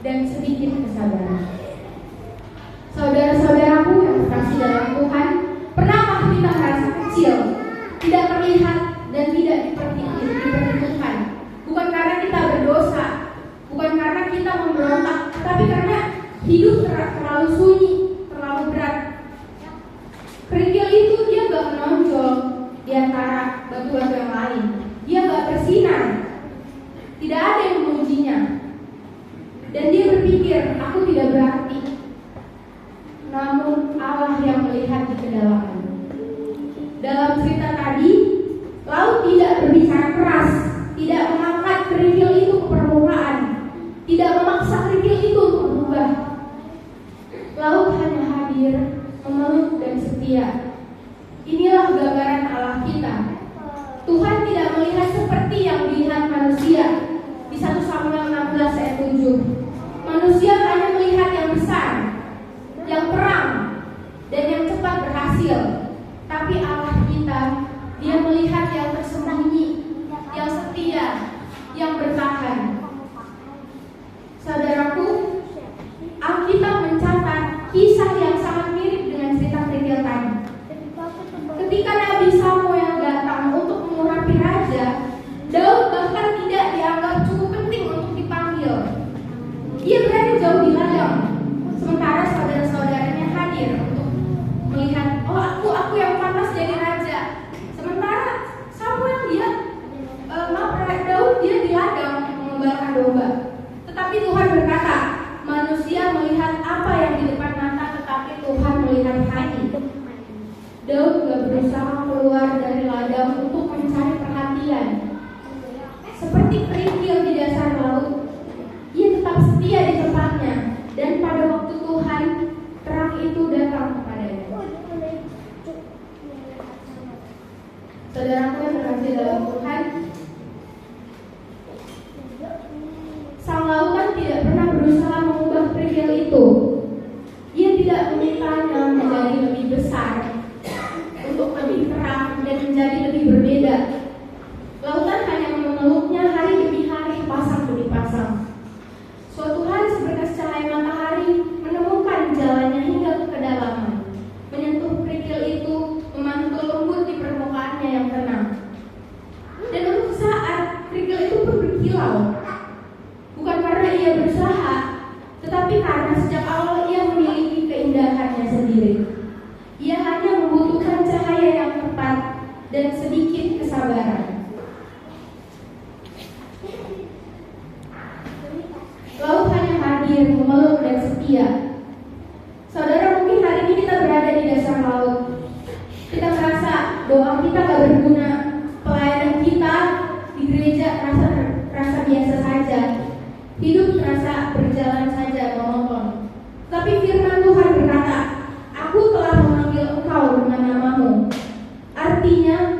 dan sedikit kesabaran. Saudara-saudaraku yang terkasih dalam Tuhan, pernahkah kita merasa kecil, tidak terlihat dan tidak diperhitungkan? Bukan karena kita berdosa, bukan karena kita memberontak, tapi karena hidup terlalu sunyi, terlalu berat. Kerikil itu dia gak menonjol di antara batu-batu yang lain. Dia gak bersinar, tidak ada yang memujinya. Dan dia berpikir, aku tidak berarti. Namun Allah yang melihat di kedalaman. Dalam cerita tadi, laut tidak berbicara keras, tidak mengangkat kerikil itu ke permukaan, tidak memaksa kerikil itu untuk berubah. Laut hanya hadir, memeluk dan setia. Inilah gambaran Allah kita. Tuhan tidak melihat seperti yang dilihat manusia. Di 1 Samuel 16 ayat 7. Manusia hanya melihat yang besar, yang perang, dan yang cepat berhasil. Tapi Allah kita, dia melihat yang tersembunyi, yang setia, yang bertahan. Saudaraku, Alkitab mencatat kisah yang sangat mirip dengan cerita kerikil tadi. Ketika Nabi Samuel datang untuk mengurapi raja, Daud bahkan tidak dianggap cukup penting untuk dipanggil. Dia berada jauh di ladang, sementara saudara-saudaranya hadir untuk melihat, oh aku yang pantas jadi raja. Sementara Samuel Daud dia di ladang mengembalakan domba. Tetapi Tuhan berkata, manusia melihat apa yang di depan mata, tetapi Tuhan melihat hati. Daud gak berusaha keluar dari ladang untuk mencari perhatian. Seperti kerikil di dasar laut, ia tetap setia di tempatnya. Dan pada waktu Tuhan, terang itu datang kepadanya. Saudaraku yang terkasih dalam Tuhan, sang lautan tidak pernah berusaha mengubah kerikil itu. Ia tidak memintanya menjadi lebih besar, untuk lebih terang dan menjadi lebih berbeda. Lautan hanya memeluknya hari demi hari, pasang demi pasang. Suatu hari seberkas cahaya matahari menemukan jalannya hingga ke kedalaman, menyentuh kerikil itu, memantul lembut di permukaannya yang tenang. Dan untuk saat kerikil itu pun berkilau, bukan karena ia berusaha, tetapi karena sejak awal ia memiliki keindahannya sendiri. Ia hanya membutuhkan cahaya yang tepat dan sedikit kesabaran. Laut hanya hadir, memeluk dan setia. Saudara, mungkin hari ini kita berada di dasar laut. Kita merasa doa kita gak berguna, pelayanan kita di gereja terasa biasa saja, hidup terasa berjalan saja monoton. Tapi firman Tuhan berkata, aku telah memanggil engkau dengan namamu. Artinya,